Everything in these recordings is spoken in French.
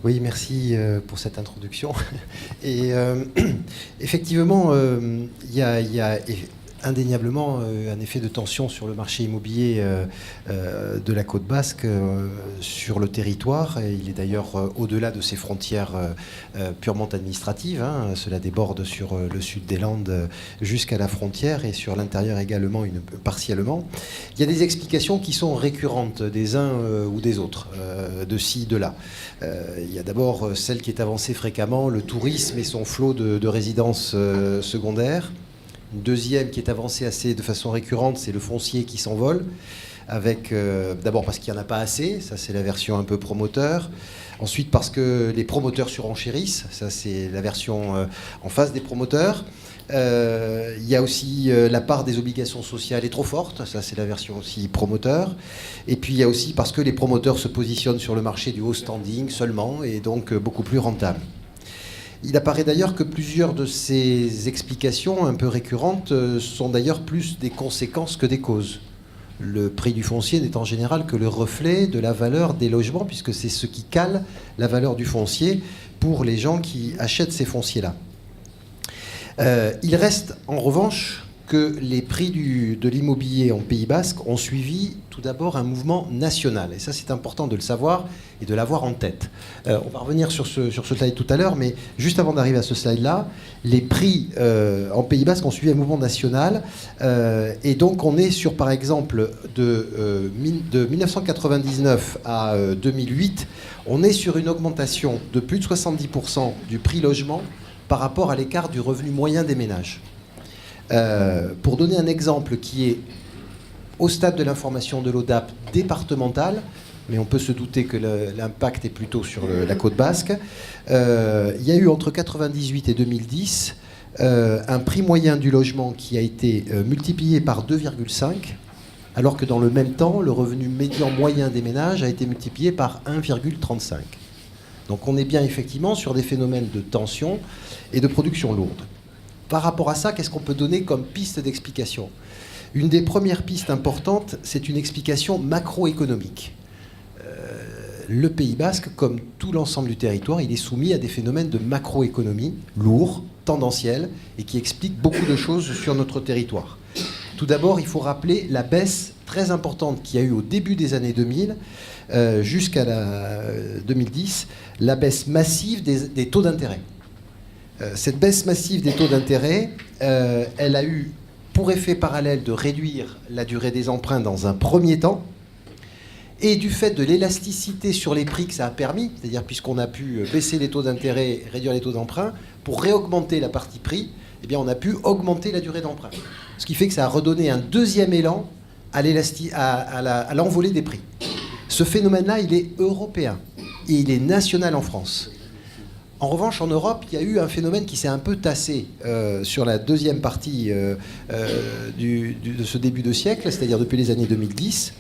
Oui, merci pour cette introduction. Et effectivement, il y a indéniablement un effet de tension sur le marché immobilier de la Côte Basque sur le territoire. Et il est d'ailleurs au-delà de ses frontières purement administratives. Hein. Cela déborde sur le sud des Landes jusqu'à la frontière et sur l'intérieur également partiellement. Il y a des explications qui sont récurrentes des uns ou des autres, de ci, de là. Il y a d'abord celle qui est avancée fréquemment, le tourisme et son flot de résidences secondaires. Une deuxième qui est avancée de façon récurrente, c'est le foncier qui s'envole, avec d'abord parce qu'il n'y en a pas assez, ça c'est la version un peu promoteur. Ensuite parce que les promoteurs surenchérissent, ça c'est la version en face des promoteurs. Il y a aussi la part des obligations sociales est trop forte, ça c'est la version aussi promoteur. Et puis il y a aussi parce que les promoteurs se positionnent sur le marché du haut standing seulement et donc beaucoup plus rentables. Il apparaît d'ailleurs que plusieurs de ces explications un peu récurrentes sont d'ailleurs plus des conséquences que des causes. Le prix du foncier n'est en général que le reflet de la valeur des logements, puisque c'est ce qui cale la valeur du foncier pour les gens qui achètent ces fonciers-là. Il reste en revanche que les prix de l'immobilier en Pays Basque ont suivi tout d'abord un mouvement national. Et ça, c'est important de le savoir et de l'avoir en tête. On va revenir sur ce slide tout à l'heure, mais juste avant d'arriver à ce slide-là, les prix en Pays Basque ont suivi un mouvement national. Et donc, on est sur, par exemple, de 1999 à 2008, on est sur une augmentation de plus de 70% du prix logement par rapport à l'écart du revenu moyen des ménages. Pour donner un exemple qui est au stade de l'information de l'ODAP départementale, mais on peut se douter que l'impact est plutôt sur la côte basque, il y a eu entre 1998 et 2010 un prix moyen du logement qui a été multiplié par 2,5, alors que dans le même temps, le revenu médian moyen des ménages a été multiplié par 1,35. Donc on est bien effectivement sur des phénomènes de tension et de production lourde. Par rapport à ça, qu'est-ce qu'on peut donner comme piste d'explication ? Une des premières pistes importantes, c'est une explication macroéconomique. Le Pays Basque, comme tout l'ensemble du territoire, il est soumis à des phénomènes de macroéconomie lourds, tendanciels, et qui expliquent beaucoup de choses sur notre territoire. Tout d'abord, il faut rappeler la baisse très importante qu'il y a eu au début des années 2000, jusqu'à 2010, la baisse massive des taux d'intérêt. Cette baisse massive des taux d'intérêt, elle a eu pour effet parallèle de réduire la durée des emprunts dans un premier temps, et du fait de l'élasticité sur les prix que ça a permis, c'est-à-dire puisqu'on a pu baisser les taux d'intérêt, réduire les taux d'emprunt, pour réaugmenter la partie prix, eh bien on a pu augmenter la durée d'emprunt. Ce qui fait que ça a redonné un deuxième élan à l'envolée des prix. Ce phénomène-là, il est européen, et il est national en France. En revanche, en Europe, il y a eu un phénomène qui s'est un peu tassé sur la deuxième partie de ce début de siècle, c'est-à-dire depuis les années 2010.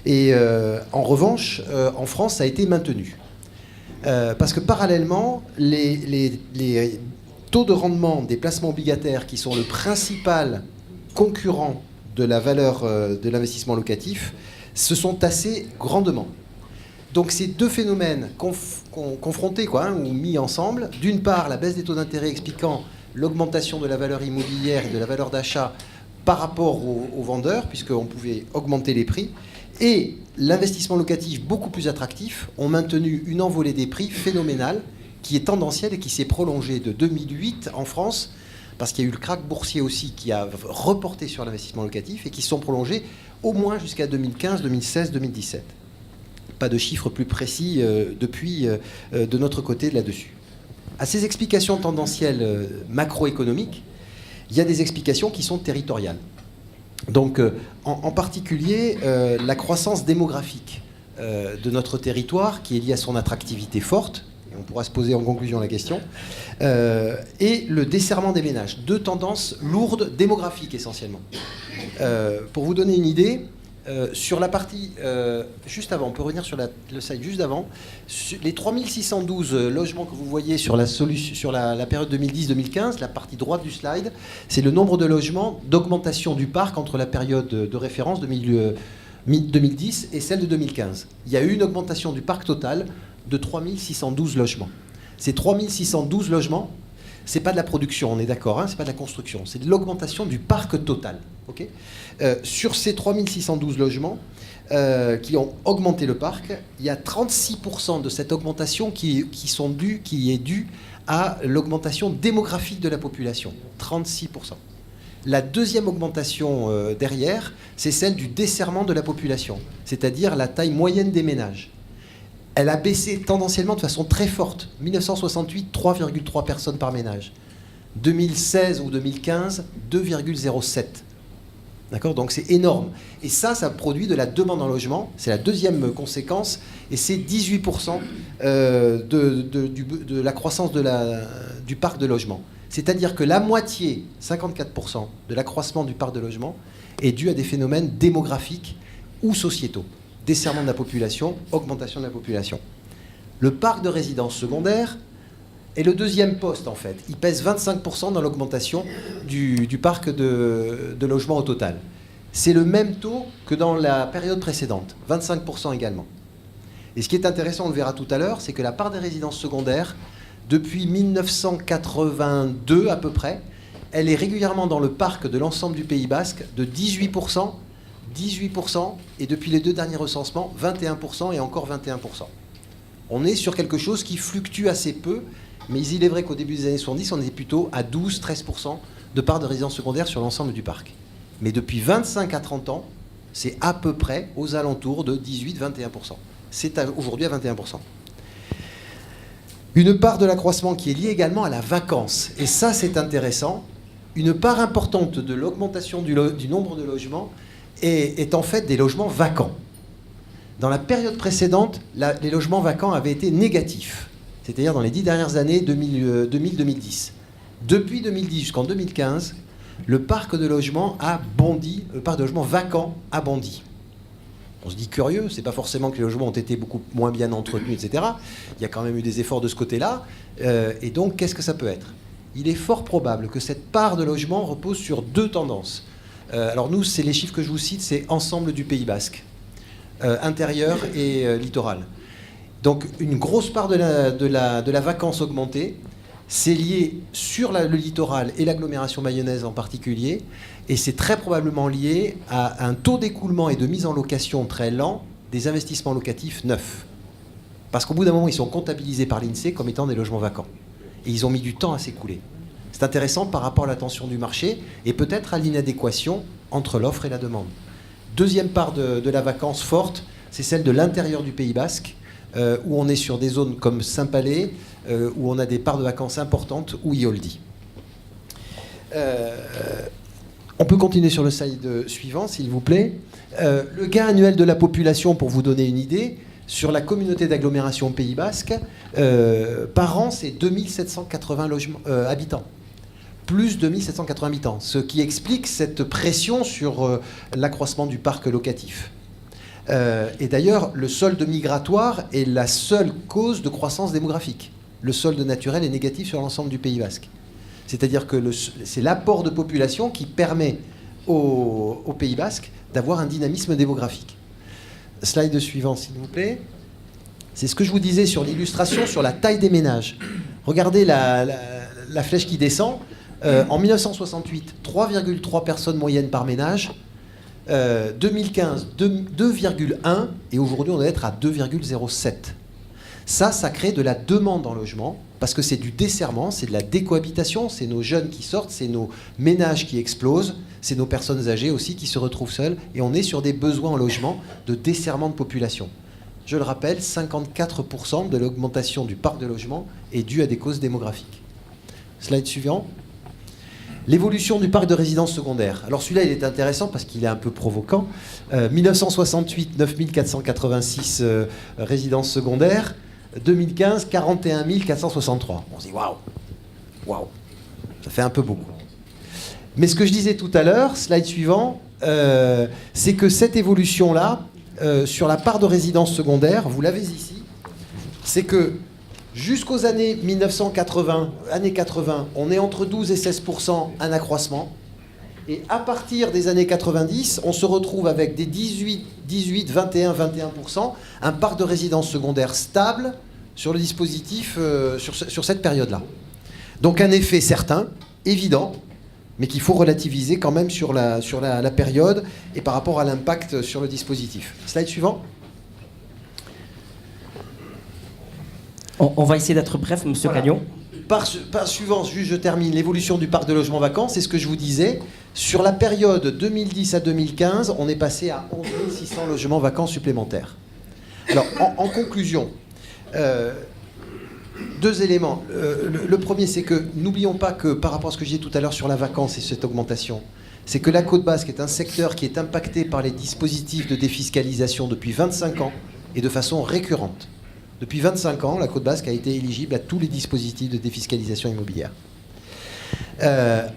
Et en revanche, en France, ça a été maintenu. Parce que parallèlement, les taux de rendement des placements obligataires, qui sont le principal concurrent de la valeur de l'investissement locatif, se sont tassés grandement. Donc ces deux phénomènes confrontés ou mis ensemble, d'une part la baisse des taux d'intérêt expliquant l'augmentation de la valeur immobilière et de la valeur d'achat par rapport aux vendeurs, puisqu'on pouvait augmenter les prix, et l'investissement locatif beaucoup plus attractif, ont maintenu une envolée des prix phénoménale qui est tendancielle et qui s'est prolongée de 2008 en France, parce qu'il y a eu le krach boursier aussi qui a reporté sur l'investissement locatif et qui se sont prolongés au moins jusqu'à 2015, 2016, 2017. Pas de chiffres plus précis depuis de notre côté là-dessus. À ces explications tendancielles macroéconomiques, il y a des explications qui sont territoriales. Donc, en particulier, la croissance démographique de notre territoire, qui est liée à son attractivité forte, et on pourra se poser en conclusion la question, et le desserrement des ménages. Deux tendances lourdes démographiques essentiellement. Pour vous donner une idée, sur la partie juste avant, on peut revenir sur le slide juste avant, les 3612 logements que vous voyez sur la période 2010-2015, la partie droite du slide, c'est le nombre de logements d'augmentation du parc entre la période de référence 2010 et celle de 2015. Il y a eu une augmentation du parc total de 3612 logements. Ces 3612 logements, ce n'est pas de la production, on est d'accord, hein, ce n'est pas de la construction, c'est de l'augmentation du parc total. Okay, sur ces 3612 logements qui ont augmenté le parc, il y a 36% de cette augmentation qui est due à l'augmentation démographique de la population. 36%. La deuxième augmentation derrière, c'est celle du desserrement de la population, c'est-à-dire la taille moyenne des ménages. Elle a baissé tendanciellement de façon très forte. 1968, 3,3 personnes par ménage. 2016 ou 2015, 2,07. D'accord ? Donc c'est énorme. Et ça produit de la demande en logement. C'est la deuxième conséquence. Et c'est 18% de la croissance du parc de logement. C'est-à-dire que la moitié, 54% de l'accroissement du parc de logement est dû à des phénomènes démographiques ou sociétaux. Desserrement de la population, augmentation de la population. Le parc de résidences secondaires est le deuxième poste, en fait. Il pèse 25% dans l'augmentation du parc de logements au total. C'est le même taux que dans la période précédente, 25% également. Et ce qui est intéressant, on le verra tout à l'heure, c'est que la part des résidences secondaires, depuis 1982 à peu près, elle est régulièrement dans le parc de l'ensemble du Pays Basque de 18%, et depuis les deux derniers recensements, 21% et encore 21%. On est sur quelque chose qui fluctue assez peu, mais il est vrai qu'au début des années 70, on était plutôt à 12-13% de part de résidences secondaires sur l'ensemble du parc. Mais depuis 25 à 30 ans, c'est à peu près aux alentours de 18-21%. C'est aujourd'hui à 21%. Une part de l'accroissement qui est liée également à la vacance. Et ça, c'est intéressant. Une part importante de l'augmentation du nombre de logements est en fait des logements vacants. Dans la période précédente, les logements vacants avaient été négatifs, c'est-à-dire dans les 10 dernières années 2000-2010. Depuis 2010 jusqu'en 2015, le parc de logements a bondi, le parc de logements vacants a bondi. On se dit curieux, c'est pas forcément que les logements ont été beaucoup moins bien entretenus, etc. Il y a quand même eu des efforts de ce côté-là. Et donc, qu'est-ce que ça peut être ? Il est fort probable que cette part de logements repose sur deux tendances. Alors nous, c'est les chiffres que je vous cite, c'est ensemble du Pays Basque, intérieur et littoral. Donc une grosse part de la vacance augmentée, c'est lié sur le littoral et l'agglomération mayonnaise en particulier, et c'est très probablement lié à un taux d'écoulement et de mise en location très lent des investissements locatifs neufs. Parce qu'au bout d'un moment, ils sont comptabilisés par l'INSEE comme étant des logements vacants. Et ils ont mis du temps à s'écouler. C'est intéressant par rapport à la tension du marché et peut-être à l'inadéquation entre l'offre et la demande. Deuxième part de la vacance forte, c'est celle de l'intérieur du Pays Basque, où on est sur des zones comme Saint-Palais, où on a des parts de vacances importantes, ou Ioldi. On peut continuer sur le slide suivant, s'il vous plaît. Le gain annuel de la population, pour vous donner une idée, sur la communauté d'agglomération Pays Basque, par an, c'est 2780 habitants. Plus 2780 habitants, ce qui explique cette pression sur l'accroissement du parc locatif. Et d'ailleurs, le solde migratoire est la seule cause de croissance démographique. Le solde naturel est négatif sur l'ensemble du Pays Basque. C'est-à-dire que c'est l'apport de population qui permet au Pays Basque d'avoir un dynamisme démographique. Slide suivant, s'il vous plaît. C'est ce que je vous disais sur l'illustration, sur la taille des ménages. Regardez la flèche qui descend. En 1968, 3,3 personnes moyennes par ménage. 2015, 2,1. Et aujourd'hui, on doit être à 2,07. Ça crée de la demande en logement, parce que c'est du desserrement, c'est de la décohabitation, c'est nos jeunes qui sortent, c'est nos ménages qui explosent, c'est nos personnes âgées aussi qui se retrouvent seules, et on est sur des besoins en logement de desserrement de population. Je le rappelle, 54% de l'augmentation du parc de logement est due à des causes démographiques. Slide suivant. L'évolution du parc de résidences secondaires. Alors celui-là, il est intéressant parce qu'il est un peu provoquant. 1968, 9486 résidences secondaires. 2015, 41 463. On se dit waouh, ça fait un peu beaucoup. Mais ce que je disais tout à l'heure, slide suivant, c'est que cette évolution-là, sur la part de résidences secondaires, vous l'avez ici, c'est que jusqu'aux années 1980, années 80, on est entre 12 et 16% un accroissement. Et à partir des années 90, on se retrouve avec des 18, 21, 21%, un parc de résidences secondaires stable, sur le dispositif sur cette période-là. Donc un effet certain, évident, mais qu'il faut relativiser quand même sur la période et par rapport à l'impact sur le dispositif. Slide suivant. On va essayer d'être bref, Monsieur Cagnon. Par suivant, juste je termine, l'évolution du parc de logements vacants, c'est ce que je vous disais. Sur la période 2010 à 2015, on est passé à 11 600 logements vacants supplémentaires. Alors, en conclusion, deux éléments. Le premier, c'est que n'oublions pas que par rapport à ce que j'ai dit tout à l'heure sur la vacance et cette augmentation, c'est que la Côte Basque est un secteur qui est impacté par les dispositifs de défiscalisation depuis 25 ans et de façon récurrente. Depuis 25 ans, la Côte Basque a été éligible à tous les dispositifs de défiscalisation immobilière.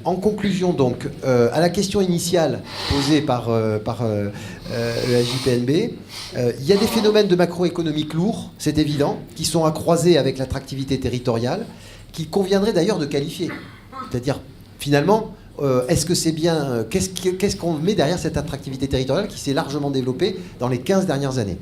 En conclusion, donc, à la question initiale posée par le JPNB, il y a des phénomènes de macroéconomique lourds, c'est évident, qui sont à croiser avec l'attractivité territoriale, qu'il conviendrait d'ailleurs de qualifier. C'est-à-dire, finalement, est-ce que c'est bien... Qu'est-ce qu'on met derrière cette attractivité territoriale qui s'est largement développée dans les 15 dernières années ?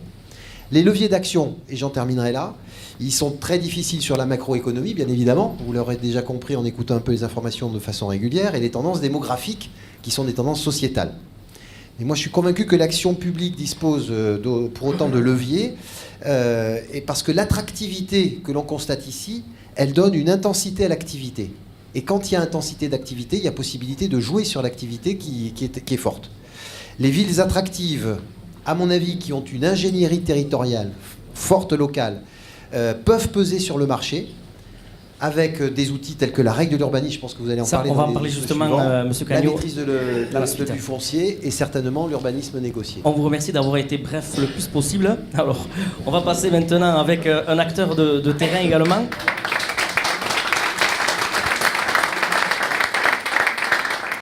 Les leviers d'action, et j'en terminerai là, ils sont très difficiles sur la macroéconomie, bien évidemment. Vous l'aurez déjà compris en écoutant un peu les informations de façon régulière, et les tendances démographiques, qui sont des tendances sociétales. Et moi, je suis convaincu que l'action publique dispose pour autant de leviers, et parce que l'attractivité que l'on constate ici, elle donne une intensité à l'activité. Et quand il y a intensité d'activité, il y a possibilité de jouer sur l'activité qui est forte. Les villes attractives, à mon avis, qui ont une ingénierie territoriale forte locale, peuvent peser sur le marché avec des outils tels que la règle de l'urbanisme. Je pense que vous allez en parler. On va en parler justement, Monsieur Cagnon. La maîtrise du foncier et certainement l'urbanisme négocié. On vous remercie d'avoir été bref le plus possible. Alors, on va passer maintenant avec un acteur de terrain également.